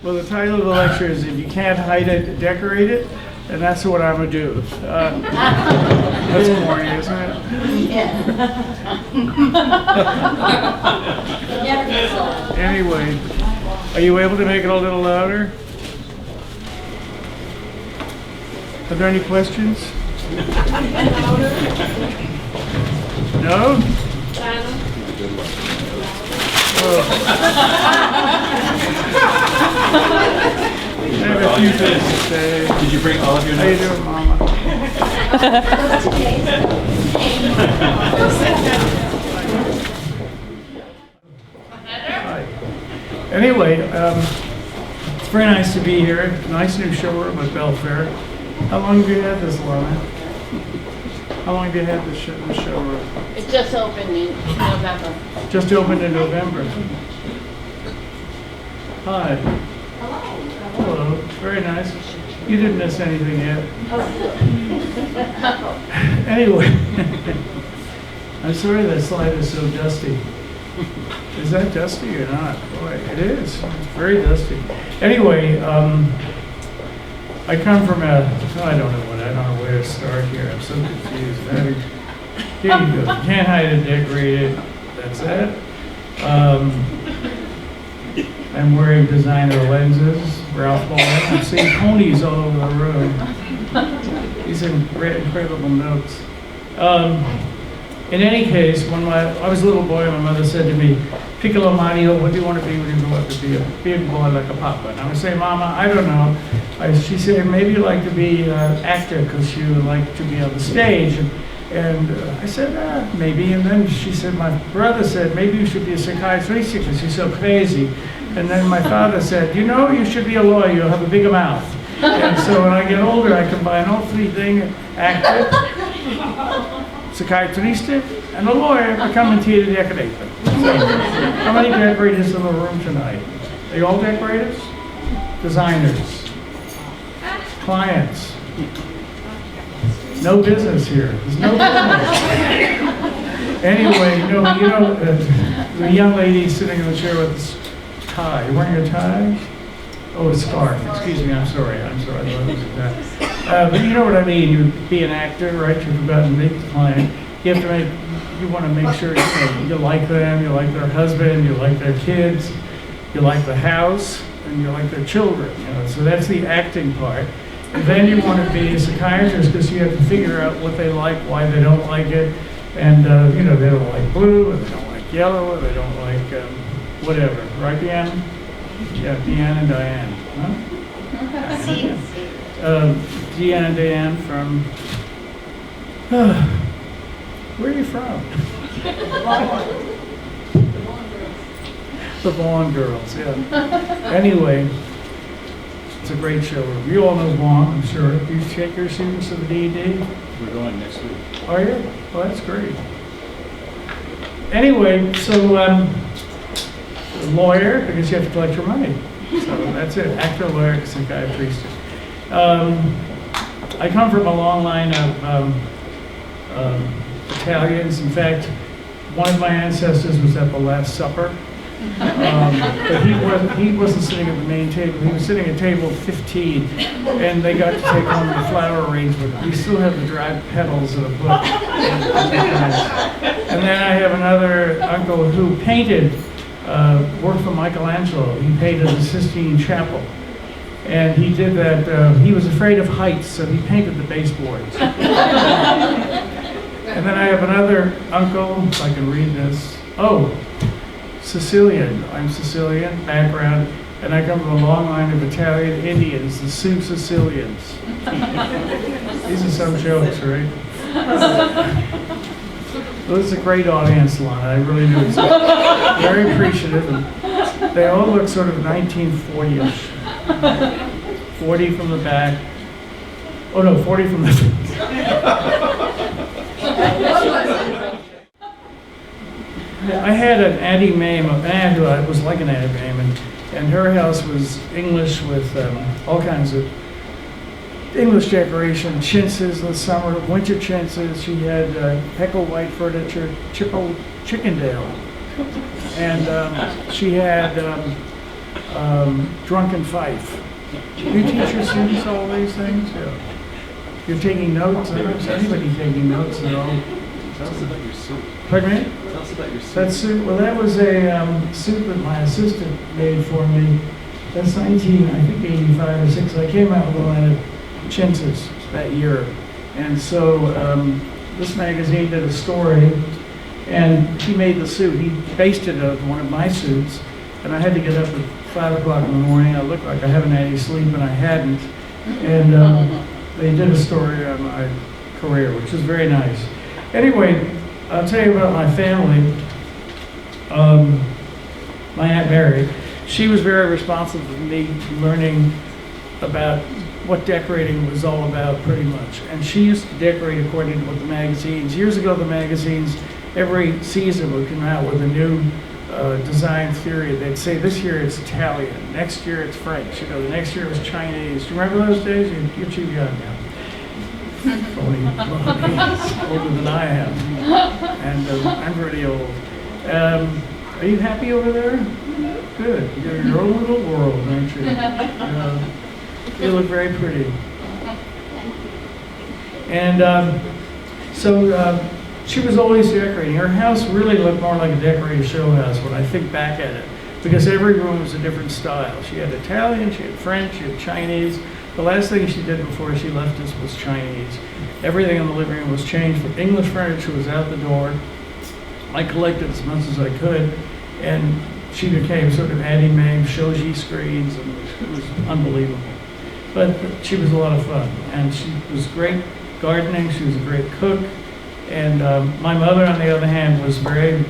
Well, the title of the lecture is "If You Can't Hide It, Decorate It," and that's what I'm gonna do. That's corny, isn't it? Yeah. Anyway, are you able to make it a little louder? Are there any questions? No? I have a few things to say. Did you bring all of your How you notes? doing, Mama? Hi. Anyway, it's very nice to be here. Nice new showroom at Belfair. How long have you had this, Lana? How long have you had this showroom? It just opened in November. Just opened in November. Hi. Hello. Very nice. You didn't miss anything yet. Anyway, I'm sorry that slide is so dusty. Is that dusty or not? Boy, it is. It's very dusty. Anyway, I come from I don't know where to start here. I'm so confused. Here you go. You can't hide it, decorate it. That's it. I'm wearing designer lenses, Ralph Lauren. I'm seeing ponies all over the room. These are incredible notes. In any case, when I was a little boy, my mother said to me, "Piccolo Mario, what do you want to be when you grow up to be? A big boy like a papa." And I would say, "Mama, I don't know." She said, "Maybe you like to be an actor because you like to be on the stage." And I said, maybe. And then she said, my brother said, "Maybe you should be a psychiatrist because you're so crazy." And then my father said, "You know, you should be a lawyer. You'll have a bigger mouth." And so when I get older, I combine all three things: actor, psychiatrist, and a lawyer, becoming theater decorator. So, how many decorators in the room tonight? Are you all decorators? Designers? Clients? No business here. There's no business. Anyway, the young lady sitting in the chair with this tie. You're wearing a tie? Oh, a scarf. Excuse me. I'm sorry. I thought it was a tie. But you know what I mean. You be an actor, right? You've got to meet the client. You have to you want to make sure you like them, you like their husband, you like their kids, you like the house, and you like their children. So that's the acting part. And then you want to be a psychiatrist because you have to figure out what they like, why they don't like it, and they don't like blue, or they don't like yellow, or they don't like whatever. Right, Deanna? Yeah, Deanna and Diane. Huh? Deanna and Diane from. Where are you from? The Vaughn Girls, yeah. Anyway, it's a great showroom. You all know Vaughn, I'm sure. Do you take your students to the D&D? We're going next week. Are you? Well, that's great. Anyway, so lawyer, because you have to collect your money. So that's it. Actor, lawyer, psychiatrist. I come from a long line of Italians. In fact, one of my ancestors was at the Last Supper. But he wasn't sitting at the main table. He was sitting at table 15, and they got to take on the flower arrangement. We still have the dried petals of the book. And then I have another uncle who painted, worked for Michelangelo. He painted the Sistine Chapel. And he did that, he was afraid of heights, so he painted the baseboards. And then I have another uncle, if I can read this. Oh, Sicilian. I'm Sicilian, background, and I come from a long line of Italian Indians, the Sioux Sicilians. These are some jokes, right? Well, this is a great audience line. I really do. It's very appreciative. And they all look sort of 1940-ish. 40 from the back. Oh no, 40 from the I had an Auntie Mame, an aunt who was like an Auntie Mame, and her house was English with all kinds of English decoration, chintzes in the summer, winter chintzes. She had Peckle white furniture, Chippendale. And she had Drunken Fife. Do you teach your students all these things? Yeah. You're taking notes? Is anybody taking notes at all? Tell us about your soup. Pardon me? Tell us about your soup. That soup, well, that was a soup that my assistant made for me. That's 85 or 6. I came out with a line of chintzes that year. And so this magazine did a story, and he made the suit. He based it on one of my suits, and I had to get up at 5 o'clock in the morning. I looked like I haven't had any sleep, and I hadn't. And they did a story on my career, which was very nice. Anyway, I'll tell you about my family. My Aunt Mary, she was very responsible for me learning about what decorating was all about, pretty much. And she used to decorate according to what the magazines. Years ago, the magazines, every season would come out with a new design theory. They'd say, this year it's Italian, next year it's French, the next year it was Chinese. Do you remember those days? You're too young now. Only older than I am. And I'm pretty old. Are you happy over there? Good. You're in your own little world, aren't you? You look very pretty. And so she was always decorating. Her house really looked more like a decorated show house when I think back at it, because every room was a different style. She had Italian, she had French, she had Chinese. The last thing she did before she left us was Chinese. Everything in the living room was changed. The English furniture was out the door. I collected as much as I could, and she became sort of Addie Mae, shoji screens, and it was unbelievable. But she was a lot of fun, and she was great gardening. She was a great cook. And my mother, on the other hand, was very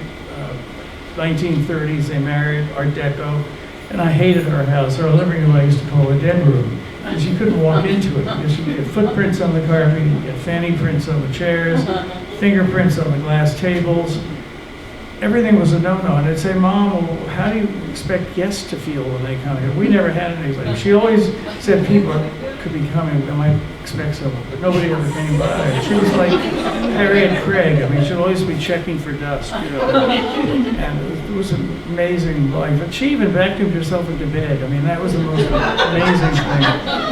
1930s. They married, Art Deco, and I hated her house. Her living room I used to call a dead room, because you couldn't walk into it. Because you get footprints on the carpet, you get fanny prints on the chairs, fingerprints on the glass tables. Everything was a no-no. And I'd say, Mom, well, how do you expect guests to feel when they come here? We never had anybody. She always said people could be coming, I might expect someone, but nobody ever came by. She was like Harriet Craig. I mean, she'd always be checking for dust, And it was an amazing life. And she even vacuumed herself into bed. I mean, that was the most amazing thing.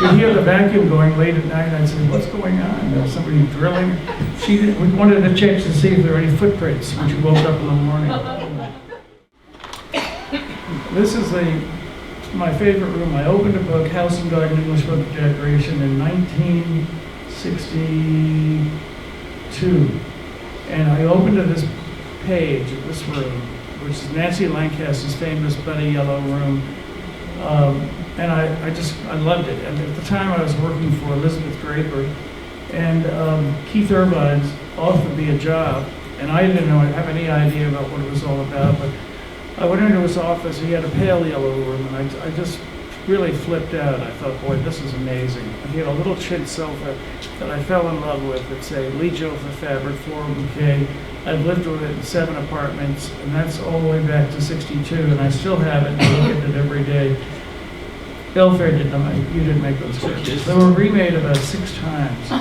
You'd hear the vacuum going late at night, and I'd say, what's going on? There's somebody drilling. We wanted to check to see if there were any footprints when she woke up in the morning. This is my favorite room. I opened a book, House and Garden English Book of Decoration, in 1962. And I opened to this page of this room, which is Nancy Lancaster's famous Buddy Yellow room. And I loved it. And at the time I was working for Elizabeth Draper, and Keith Irvine's offered me a job, and I didn't have any idea about what it was all about, but I went into his office. He had a pale yellow room, and I just really flipped out. I thought, boy, this is amazing. And he had a little chintz sofa that I fell in love with. It's a Legio for fabric, floral bouquet. I've lived with it in 7 apartments, and that's all the way back to '62, and I still have it, and I look at it every day. Belfair you didn't make those pictures. They were remade about 6 times.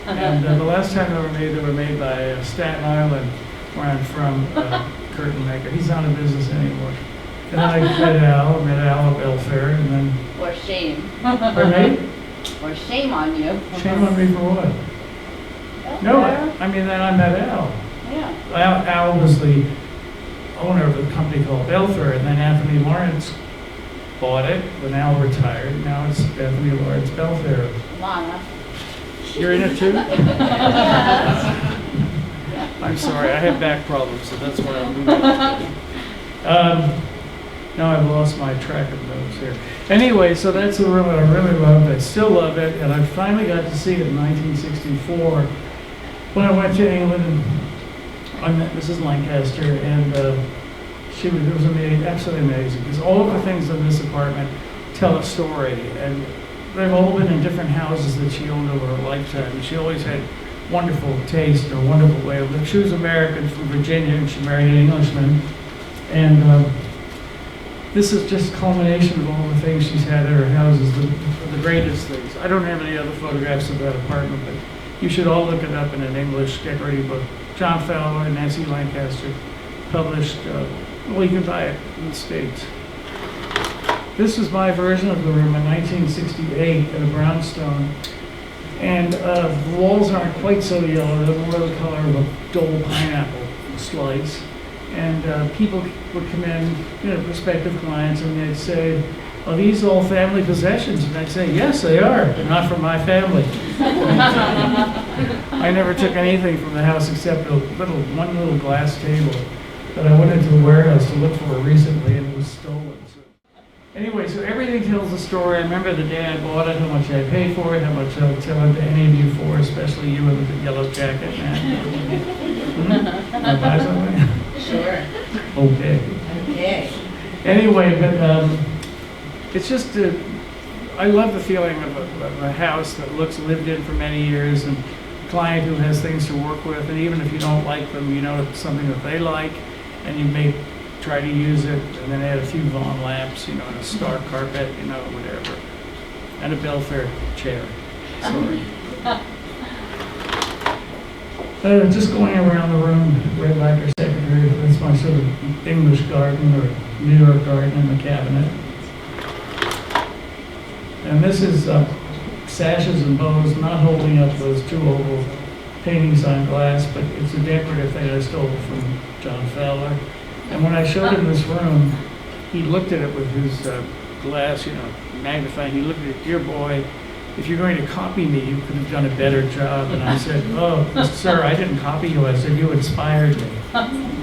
And the last time they were made by Staten Island, where I'm from, curtain maker. He's not in business anymore. And then I met Al at Belfair, and then... Or shame. Pardon me? Or shame on you. Shame on me for what? No, I mean, then I met Al. Yeah. Al was the owner of a company called Belfair, and then Anthony Lawrence bought it when Al retired. Now it's Anthony Lawrence Belfair. Lana. You're in it too? I'm sorry, I have back problems, so that's why I'm moving. Now I've lost my track of notes here. Anyway, so that's the room that I really loved. I still love it, and I finally got to see it in 1964 when I went to England, and I met Mrs. Lancaster, and it was amazing, absolutely amazing, because all of the things in this apartment tell a story, and they've all been in different houses that she owned over her lifetime, and she always had wonderful taste and a wonderful way of living. She was American from Virginia, and she married an Englishman, and this is just a culmination of all the things she's had at her houses, the greatest things. I don't have any other photographs of that apartment, but you should all look it up in an English decorating book. John Fowler and Nancy Lancaster published, well, you can buy it in the States. This is my version of the room in 1968 at a brownstone. And the walls aren't quite so yellow, they're more the color of a dull pineapple slice. And people would come in, prospective clients, and they'd say, "Are these all family possessions?" And I'd say, "Yes, they are, but not from my family." I never took anything from the house except one little glass table that I went into the warehouse to look for recently, and it was stolen. Anyway, so everything tells a story. I remember the day I bought it, how much I paid for it, how much I'll tell it to any of you for, especially you with the yellow jacket, man. Wanna buy something? Sure. Okay. Okay. Anyway, but it's just, I love the feeling of a house that looks lived in for many years, and a client who has things to work with, and even if you don't like them, you know it's something that they like, and you may try to use it, and then add a few Vaughan lamps, and a star carpet, whatever, and a Belfair chair. Sorry. Just going around the room, Red Lacquer Secretary, that's my sort of English garden or New York garden in the cabinet. And this is sashes and bows, not holding up those two oval paintings on glass, but it's a decorative thing I stole from John Fowler. And when I showed him this room, he looked at it with his glass, magnifying. He looked at it, "Dear boy, if you're going to copy me, you could have done a better job." And I said, "Oh, sir, I didn't copy you." I said, "You inspired me."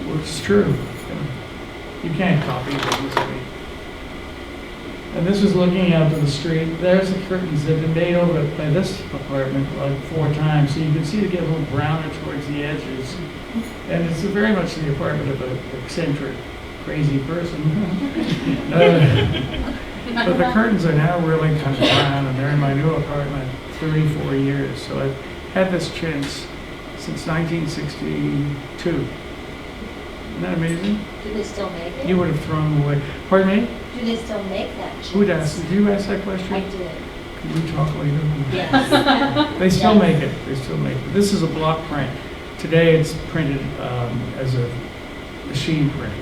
Which is true. You can't copy things. And this is looking out to the street. There's the curtains that have been made over by this apartment like 4 times, so you can see they get a little browner towards the edges. And it's very much the apartment of an eccentric, crazy person. But the curtains are now really kind of brown, and they're in my new apartment 34 years. So I've had this chintz since 1962. Isn't that amazing? Do they still make it? You would have thrown them away. Pardon me? Do they still make that chintz? Who'd ask? Did you ask that question? I did. Can we talk later? Yes. They still Yes. make it. They still make it. This is a block print. Today it's printed as a machine print.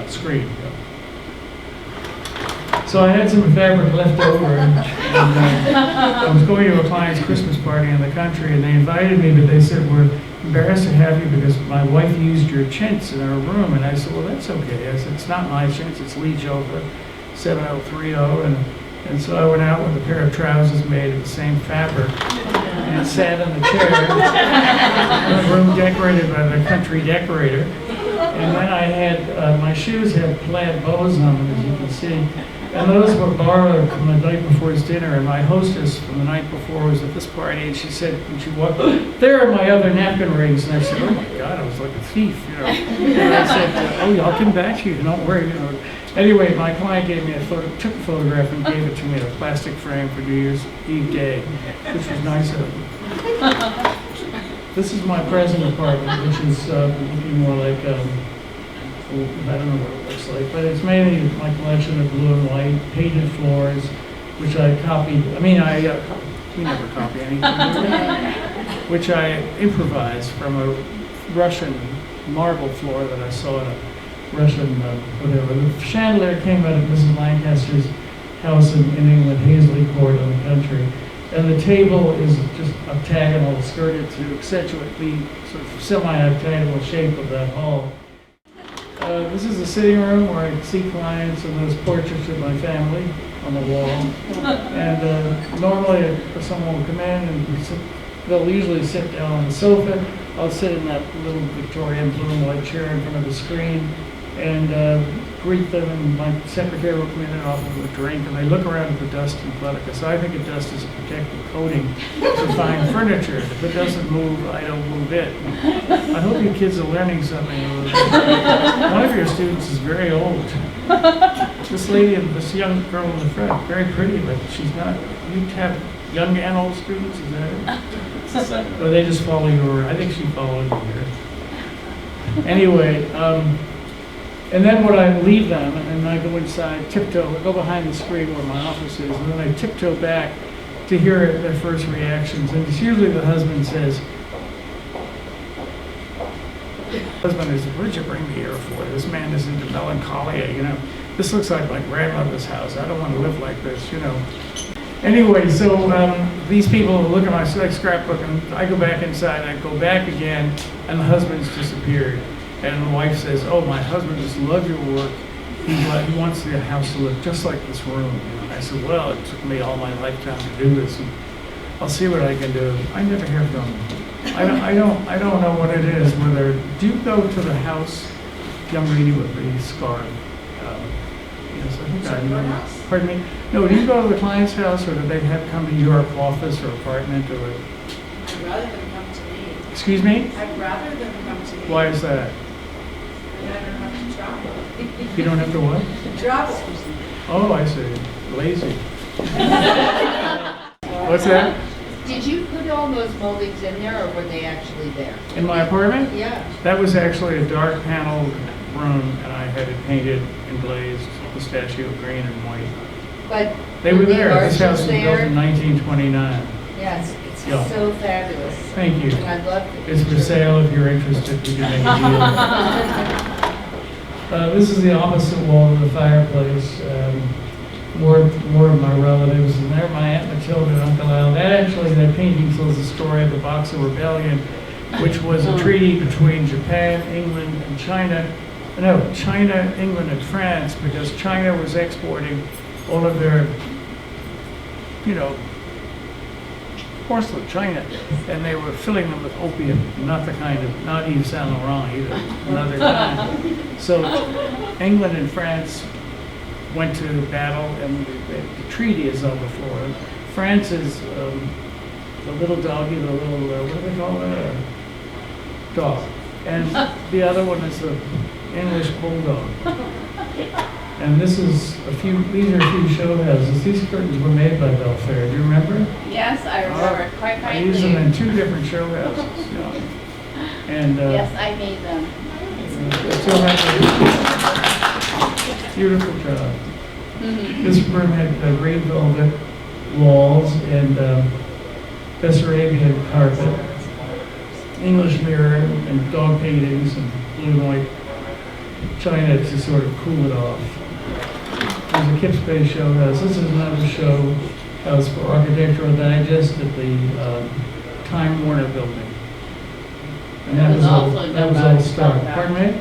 Screen. Yeah. So I had some fabric left over, and I was going to a client's Christmas party in the country, and they invited me, but they said, "We're embarrassed to have you because my wife used your chintz in her room." And I said, "Well, that's okay." I said, "It's not my chintz, it's Lee Jofa 7030. And so I went out with a pair of trousers made of the same fabric and sat in the chair in a room decorated by the country decorator. And then I had, my shoes had plaid bows on them, as you can see. And those were borrowed from the night before his dinner. And my hostess from the night before was at this party, and she said, when she walked, "There are my other napkin rings." And I said, "Oh my God, I was like a thief, And I said, "Oh, I'll come back to you, don't worry, Anyway, my client gave me took a photograph and gave it to me in a plastic frame for New Year's Eve day, which was nice of him. This is my present apartment, which is looking more like, I don't know what it looks like, but it's mainly my collection of blue and white painted floors, which I copied. We never copy anything, which I improvised from a Russian marble floor that I saw at a Russian whatever. The chandelier came out of Mrs. Lancaster's house in England, Hazley Court in the country. And the table is just octagonal, skirted to accentuate the sort of semi-octagonal shape of that hall. This is the sitting room where I see clients, and there's portraits of my family on the wall. And normally someone will come in and they'll usually sit down on the sofa. I'll sit in that little Victorian blue and white chair in front of the screen and greet them, and my secretary will come in and offer them a drink, and they look around at the dust and clutter, because I think a dust is a protective coating to fine furniture. If it doesn't move, I don't move it. I hope you kids are learning something. One of your students is very old. This lady, this young girl in the front, very pretty, but she's not. You have young and old students, is that it? Or they just follow you around? I think she followed you here. Anyway, and then when I leave them, and I go inside, tiptoe, I go behind the screen where my office is, and then I tiptoe back to hear their first reactions. And it's usually the husband says, "Husband is, what did you bring me here for? This man is into melancholia, this looks like my grandmother's house. I don't want to live like this, you know. Anyway, so these people look at my scrapbook, and I go back inside, and I go back again, and the husband's disappeared. And the wife says, "Oh, my husband just loved your work. He wants the house to look just like this room." And I said, "Well, it took me all my lifetime to do this, and I'll see what I can do." I never hear from them. I don't know what it is. Whether do you go to the house, young lady with the scarf? Yes, I think I know. Pardon me? No, do you go to the client's house, or do they have come to your office or apartment, or? I'd rather them come to me. Excuse me? I'd rather them come to me. Why is that? And I don't have to travel. You don't have to what? Travel. Oh, I see. Lazy. What's that? Did you put all those moldings in there, or were they actually there? In my apartment? Yeah. That was actually a dark paneled room, and I had it painted and glazed, pistachio green and white. But They were the there. This house was built arches in there? 1929. Yes, it's Yeah. so fabulous. Thank you. And I love it. It's for sale if you're interested. We can make a deal. This is the opposite wall of the fireplace. More of my relatives, and there my Aunt Matilda and Uncle Al. That painting tells the story of the Boxer Rebellion, which was a treaty between Japan, England, and China. No, China, England, and France, because China was exporting all of their, you know, porcelain China, and they were filling them with opium, not Yves Saint Laurent either, another kind. So England and France went to battle, and the treaty is on the floor. France is the little doggy, the little, what do they call that? Dog. And the other one is the English bulldog. And these are a few show houses. These curtains were made by Belfair. Do you remember? Yes, I remember, quite I used them frankly. in 2 different show houses. You know. And Yes, I made them. still have a beautiful job. This room had green velvet walls and Bessarabian carpet, English mirror, and dog paintings, and blue and white china to sort of cool it off. There's a Kips Bay show house. This is another show house for Architectural Digest at the Time Warner building. And that was all Stark. Pardon me?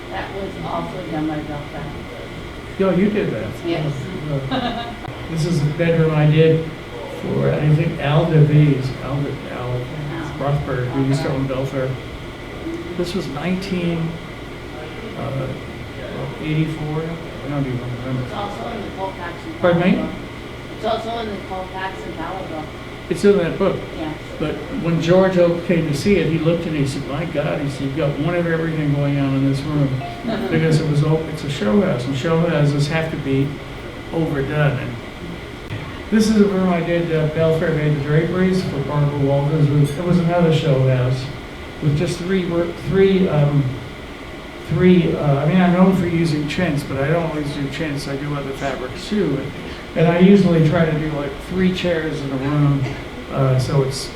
That was also done by Belfast. Yo, you did that. Yes. This is a bedroom I did for, I think, Al Rothberg, who used to own Belfair. This was 1984. I don't even It's remember. also in the Colfax and Pardon me? Palaver. It's also in the Colfax and Palaver. It's in that book. Yes. But when George Oak came to see it, he looked and he said, "My God," he said, "you've got one of everything going on in this room." Because it's a show house, and show houses have to be overdone. And this is a room I did, Belfair made the draperies for Barbara Walters. It was another show house with just three. I mean, I'm known for using chintz, but I don't always do chintz. I do other fabrics too. And I usually try to do like 3 chairs in a room, so it's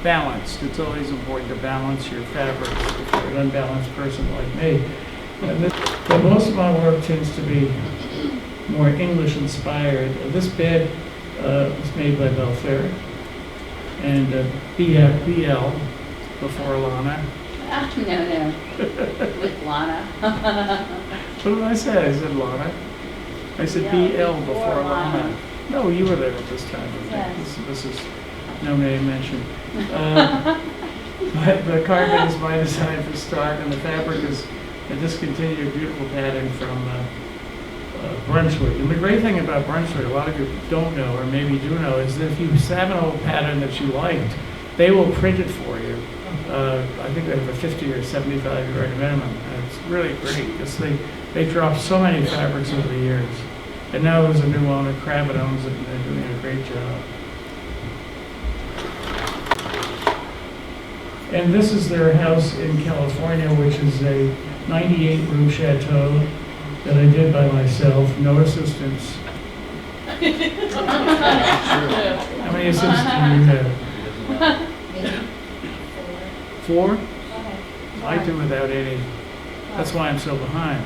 balanced. It's always important to balance your fabrics if you're an unbalanced person like me. But most of my work tends to be more English inspired. This bed was made by Belfair, and BL before Lana. No. With Lana. What did I say? I said Lana. I said Yeah, BL before before Lana. Lana. No, you were there at this time. I think. Yes. This is no name mentioned. The carpet is my design for Stark, and the fabric is a discontinued beautiful pattern from Brunswick. And the great thing about Brunswick, a lot of you don't know, or maybe do know, is that if you have an old pattern that you liked, they will print it for you. I think they have a 50 or 75 year minimum. And it's really great because they dropped so many fabrics over the years. And now there's a new owner, Kravitz owns it, and they're doing a great job. And this is their house in California, which is a 98-room chateau that I did by myself, no assistance. How many assistants do you have? Maybe 4? Okay. I do without any. That's why I'm so behind.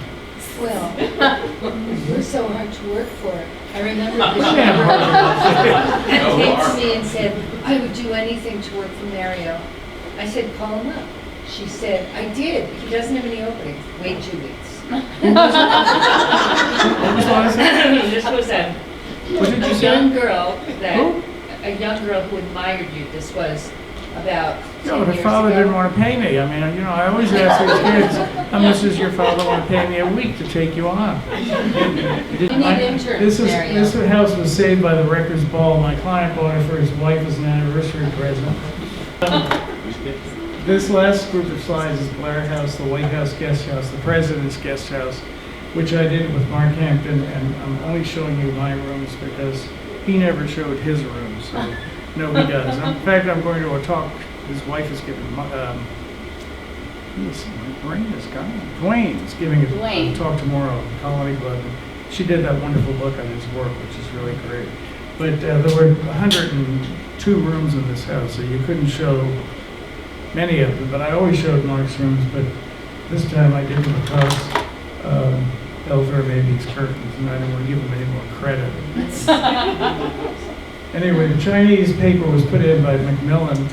Well, we're so hard to work for. I remember this Yeah, young girl came to me and said, I would do anything to work for Mario. I said, call him up. She said, I did. He doesn't have any openings. Wait 2 weeks. What was last name? This was What did you a say? young girl that, Who? a young girl who admired you. This was about 10 No, but her years father ago. didn't want to pay me. I mean, you know, I always ask these kids, how much does your father want to pay me a week to take you on? We need interns, Mario. This house was saved by the Wreckers Ball. My client bought it for his wife as an anniversary present. This last group of slides is Blair House, the White House guest house, the president's guest house, which I did with Mark Hampton, and I'm only showing you my rooms because he never showed his rooms, so no, he does. In fact, I'm going to a talk his wife is giving. My brain is gone. Dwayne is giving a Dwayne. talk tomorrow at the Colony Club. She did that wonderful book on his work, which is really great. But there were 102 rooms in this house, so you couldn't show many of them. But I always showed Mark's rooms, but this time I didn't because Belver made these curtains, and I didn't want to give him any more credit. Anyway, the Chinese paper was put in by Macmillan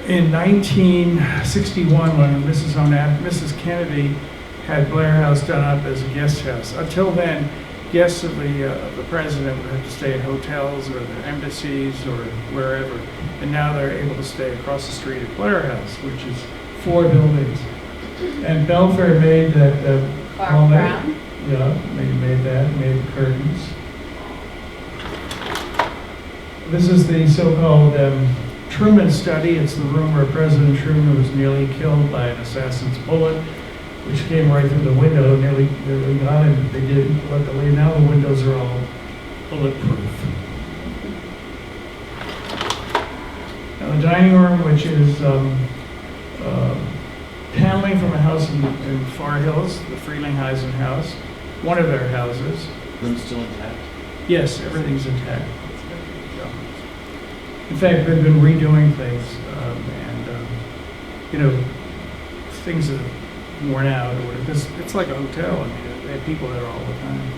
in 1961 when Mrs. Kennedy had Blair House done up as a guest house. Until then, guests of the president would have to stay at hotels or their embassies or wherever. And now they're able to stay across the street at Blair House, which is 4 buildings. And Belfair made that. Barbara Brown? Yeah, made that, made the curtains. This is the so-called Truman study. It's the room where President Truman was nearly killed by an assassin's bullet, which came right through the window, nearly got him. They didn't, luckily. Now the windows are all bulletproof. Now the dining room, which is paneling from a house in Far Hills, the Frelinghuysen house, one of their houses. Room's still intact? Yes, everything's intact. In fact, they've been redoing things, you know, things that are worn out or whatever. It's like a hotel. I mean, they have people there all the time.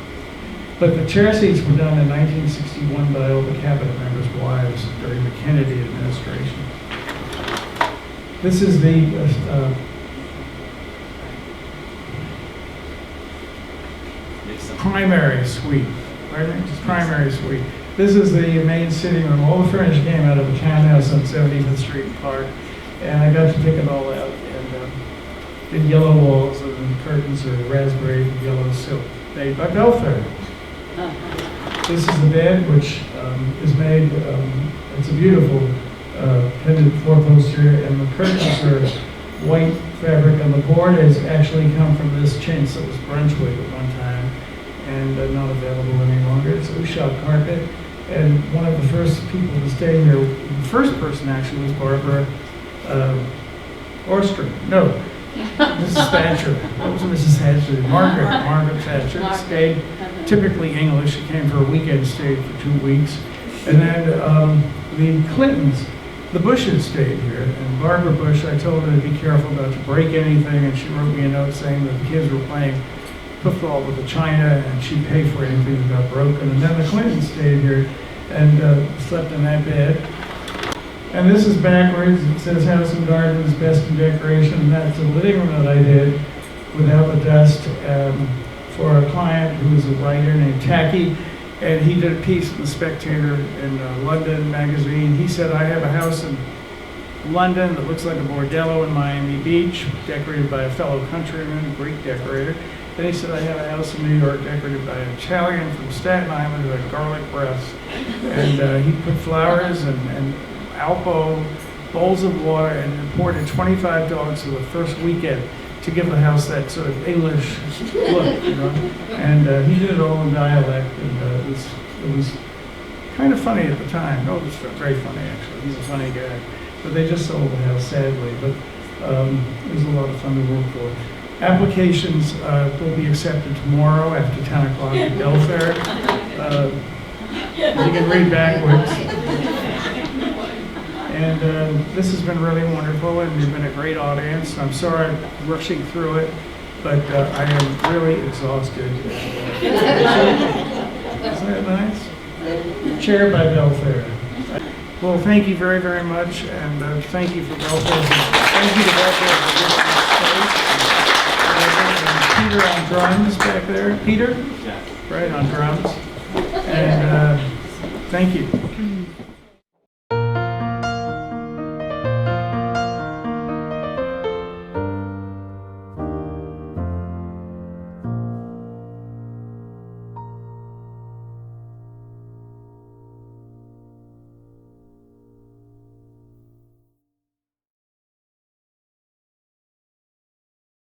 But the chair seats were done in 1961 by all the cabinet members' wives during the Kennedy administration. This is the primary suite. Primary suite. This is the main sitting room. All the furniture came out of a townhouse on 75th Street in Park, and I got to pick it all out. And did yellow walls and the curtains are raspberry and yellow silk, made by Belfair. This is the bed, which is made. It's a beautiful pendant 4-poster, and the curtains are white fabric, and the board has actually come from this chintz that was Brunswick at one time, and not available any longer. It's a shop carpet, and one of the first people to stay here, the first person actually was Barbara Orstrom. No, Mrs. Thatcher. What was Mrs. Thatcher? Margaret Thatcher stayed, typically English. She came for a weekend, stayed for 2 weeks. And then the Clintons, the Bushes stayed here. And Barbara Bush, I told her to be careful not to break anything, and she wrote me a note saying that the kids were playing football with the China, and she'd pay for anything that got broken. And then the Clintons stayed here and slept in that bed. And this is backwards. It says House and Garden is best in decoration. And that's a living room that I did without the dust for a client who was a writer named Tacky. And he did a piece in the Spectator in London magazine. He said, I have a house in London that looks like a bordello in Miami Beach, decorated by a fellow countryman, a Greek decorator. Then he said, I have a house in New York decorated by an Italian from Staten Island who had garlic breasts. And he put flowers and Alpo, bowls of water, and imported 25 dogs for the first weekend to give the house that sort of English look, you know. And he did it all in dialect, and it was kind of funny at the time. No, it was very funny, actually. He's a funny guy. But they just sold the house, sadly. But it was a lot of fun to work for. Applications will be accepted tomorrow after 10 o'clock at Belfair. You can read backwards. And this has been really wonderful, and you've been a great audience. I'm sorry I'm rushing through it. but I am really exhausted. Isn't that nice? Chaired by Belfair. Well, thank you very, very much, and thank you for Belfair. Thank you to Belfair for giving us space. And Peter on drums back there. Peter? Yeah. Right, on drums. And thank you.